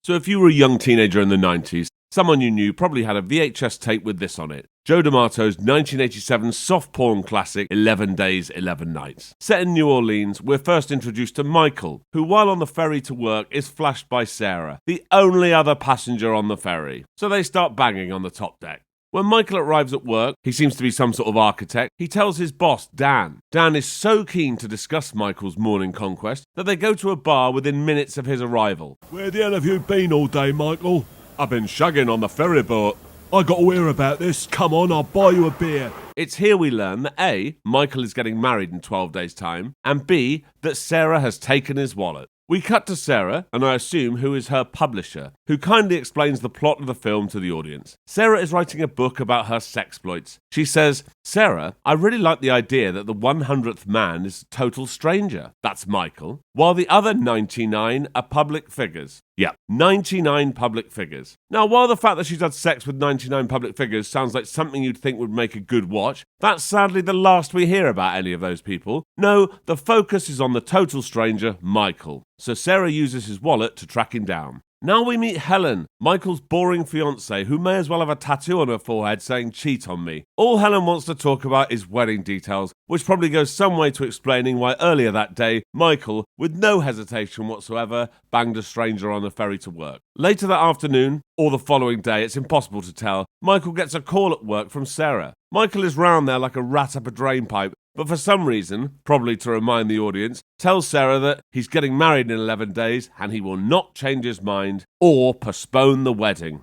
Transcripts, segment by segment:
So if you were a young teenager in the 90s, someone you knew probably had a VHS tape with this on it. Joe D'Amato's 1987 soft porn classic 11 Days, 11 Nights. Set in New Orleans, we're first introduced to Michael, who while on the ferry to work is flashed by Sarah, the only other passenger on the ferry. So they start banging on the top deck. When Michael arrives at work, he seems to be some sort of architect, he tells his boss, Dan. Dan is so keen to discuss Michael's morning conquest that they go to a bar within minutes of his arrival. Where the hell have you been all day, Michael? I've been shagging on the ferry boat. I got to hear about this. Come on, I'll buy you a beer. It's here we learn that A, Michael is getting married in 12 days' time, and B, that Sarah has taken his wallet. We cut to Sarah, and I assume who is her publisher, who kindly explains the plot of the film to the audience. Sarah is writing a book about her sexploits. She says, Sarah, I really like the idea that the 100th man is a total stranger. That's Michael. While the other 99 are public figures. Yeah, 99 public figures. Now, while the fact that she's had sex with 99 public figures sounds like something you'd think would make a good watch, that's sadly the last we hear about any of those people. No, the focus is on the total stranger, Michael. So Sarah uses his wallet to track him down. Now we meet Helen, Michael's boring fiancée, who may as well have a tattoo on her forehead saying cheat on me. All Helen wants to talk about is wedding details, which probably goes some way to explaining why earlier that day, Michael, with no hesitation whatsoever, banged a stranger on the ferry to work. Later that afternoon, or the following day, it's impossible to tell, Michael gets a call at work from Sarah. Michael is round there like a rat up a drain pipe, but for some reason, probably to remind the audience, tells Sarah that he's getting married in 11 days and he will not change his mind or postpone the wedding.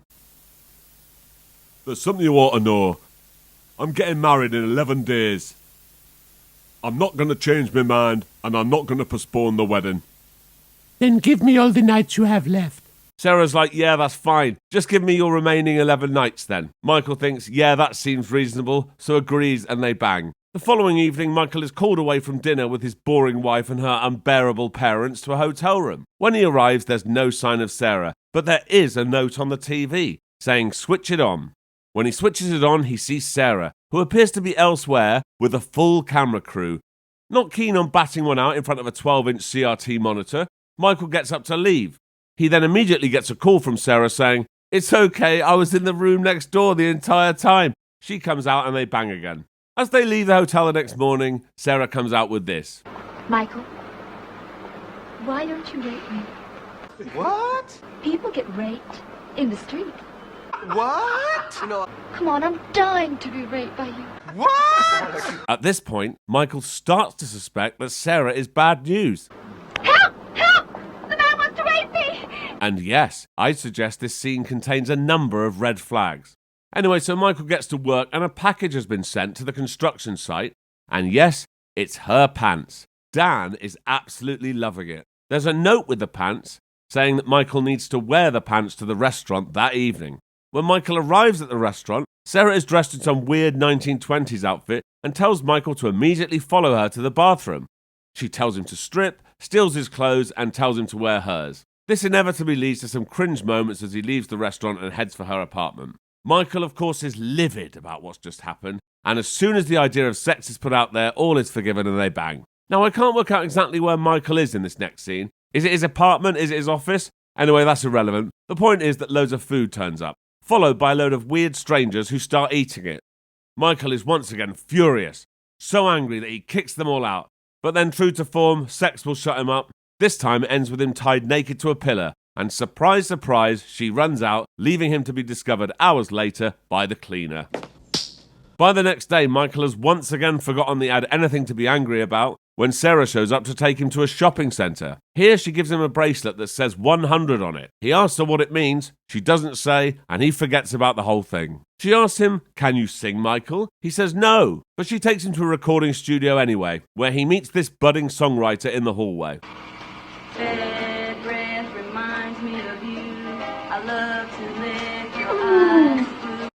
There's something you ought to know. I'm getting married in 11 days. I'm not going to change my mind and I'm not going to postpone the wedding. Then give me all the nights you have left. Sarah's like, yeah, that's fine. Just give me your remaining 11 nights then. Michael thinks, yeah, that seems reasonable, so agrees and they bang. The following evening, Michael is called away from dinner with his boring wife and her unbearable parents to a hotel room. When he arrives, there's no sign of Sarah, but there is a note on the TV saying, switch it on. When he switches it on, he sees Sarah, who appears to be elsewhere with a full camera crew. Not keen on batting one out in front of a 12-inch CRT monitor, Michael gets up to leave. He then immediately gets a call from Sarah saying, it's okay, I was in the room next door the entire time. She comes out and they bang again. As they leave the hotel the next morning, Sarah comes out with this. Michael, why don't you rape me? What? People get raped in the street. What? No. Come on, I'm dying to be raped by you. What? At this point, Michael starts to suspect that Sarah is bad news. Help! Help! The man wants to rape me! And yes, I suggest this scene contains a number of red flags. Anyway, so Michael gets to work and a package has been sent to the construction site. And yes, it's her pants. Dan is absolutely loving it. There's a note with the pants saying that Michael needs to wear the pants to the restaurant that evening. When Michael arrives at the restaurant, Sarah is dressed in some weird 1920s outfit and tells Michael to immediately follow her to the bathroom. She tells him to strip, steals his clothes and tells him to wear hers. This inevitably leads to some cringe moments as he leaves the restaurant and heads for her apartment. Michael, of course, is livid about what's just happened, and as soon as the idea of sex is put out there, all is forgiven and they bang. Now, I can't work out exactly where Michael is in this next scene. Is it his apartment? Is it his office? Anyway, that's irrelevant. The point is that loads of food turns up, followed by a load of weird strangers who start eating it. Michael is once again furious, so angry that he kicks them all out. But then, true to form, sex will shut him up. This time it ends with him tied naked to a pillar. And surprise, surprise, she runs out, leaving him to be discovered hours later by the cleaner. By the next day, Michael has once again forgotten he had anything to be angry about when Sarah shows up to take him to a shopping centre. Here she gives him a bracelet that says 100 on it. He asks her what it means, she doesn't say, and he forgets about the whole thing. She asks him, can you sing, Michael? He says no, but she takes him to a recording studio anyway, where he meets this budding songwriter in the hallway.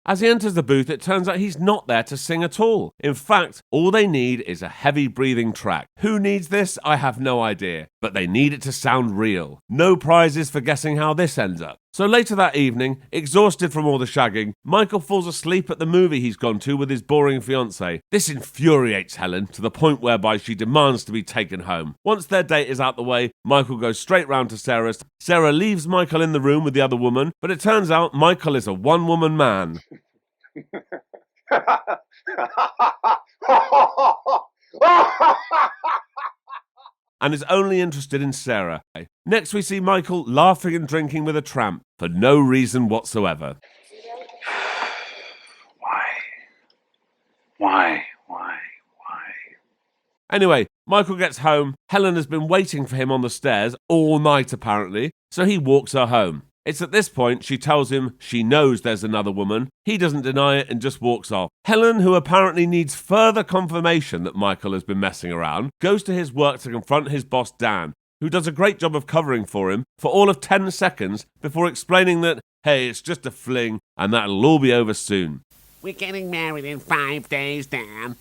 As he enters the booth, it turns out he's not there to sing at all. In fact, all they need is a heavy breathing track. Who needs this? I have no idea. but they need it to sound real. No prizes for guessing how this ends up. So later that evening, exhausted from all the shagging, Michael falls asleep at the movie he's gone to with his boring fiancée. This infuriates Helen to the point whereby she demands to be taken home. Once their date is out the way, Michael goes straight round to Sarah's. Sarah leaves Michael in the room with the other woman, but it turns out Michael is a one-woman man. And is only interested in Sarah. Next we see Michael laughing and drinking with a tramp for no reason whatsoever. Why? Anyway, Michael gets home. Helen has been waiting for him on the stairs all night apparently, so he walks her home. It's at this point she tells him she knows there's another woman. He doesn't deny it and just walks off. Helen, who apparently needs further confirmation that Michael has been messing around, goes to his work to confront his boss Dan, who does a great job of covering for him for all of 10 seconds before explaining that, hey, it's just a fling and that'll all be over soon. We're getting married in 5 days, Dan.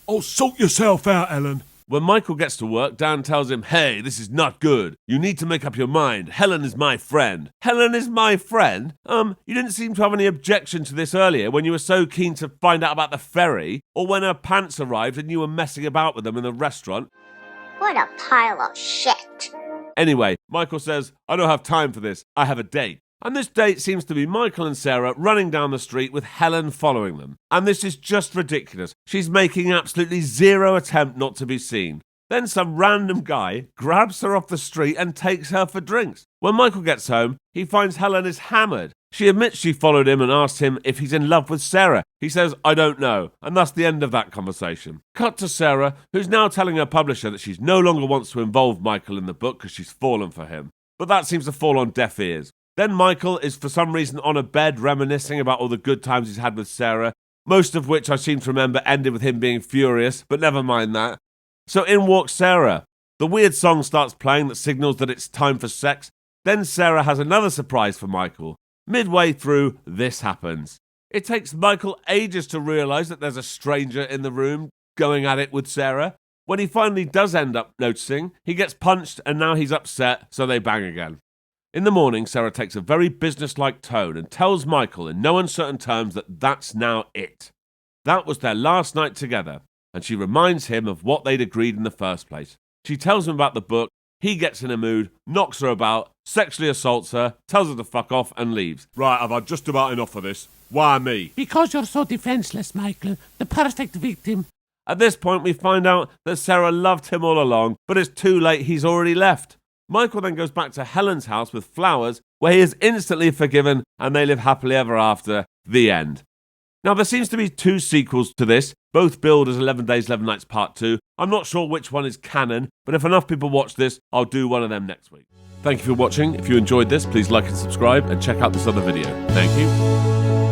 Oh, sort yourself out, Ellen. When Michael gets to work, Dan tells him, hey, this is not good. You need to make up your mind. Helen is my friend. Helen is my friend? You didn't seem to have any objection to this earlier when you were so keen to find out about the ferry, or when her pants arrived and you were messing about with them in the restaurant. What a pile of shit. Anyway, Michael says, I don't have time for this. I have a date. And this date seems to be Michael and Sarah running down the street with Helen following them. And this is just ridiculous. She's making absolutely zero attempt not to be seen. Then some random guy grabs her off the street and takes her for drinks. When Michael gets home, he finds Helen is hammered. She admits she followed him and asked him if he's in love with Sarah. He says, I don't know. And that's the end of that conversation. Cut to Sarah, who's now telling her publisher that she no longer wants to involve Michael in the book because she's fallen for him. But that seems to fall on deaf ears. Then Michael is for some reason on a bed reminiscing about all the good times he's had with Sarah, most of which I seem to remember ended with him being furious, but never mind that. So in walks Sarah. The weird song starts playing that signals that it's time for sex. Then Sarah has another surprise for Michael. Midway through, this happens. It takes Michael ages to realise that there's a stranger in the room going at it with Sarah. When he finally does end up noticing, he gets punched and now he's upset, so they bang again. In the morning, Sarah takes a very businesslike tone and tells Michael in no uncertain terms that that's now it. That was their last night together, and she reminds him of what they'd agreed in the first place. She tells him about the book, he gets in a mood, knocks her about, sexually assaults her, tells her to fuck off and leaves. Right, I've had just about enough of this. Why me? Because you're so defenseless, Michael. The perfect victim. At this point, we find out that Sarah loved him all along, but it's too late, he's already left. Michael then goes back to Helen's house with flowers, where he is instantly forgiven, and they live happily ever after. The end. Now, there seems to be 2 sequels to this, both billed as 11 Days, 11 Nights Part 2. I'm not sure which one is canon, but if enough people watch this, I'll do one of them next week. Thank you for watching. If you enjoyed this, please like and subscribe, and check out this other video. Thank you.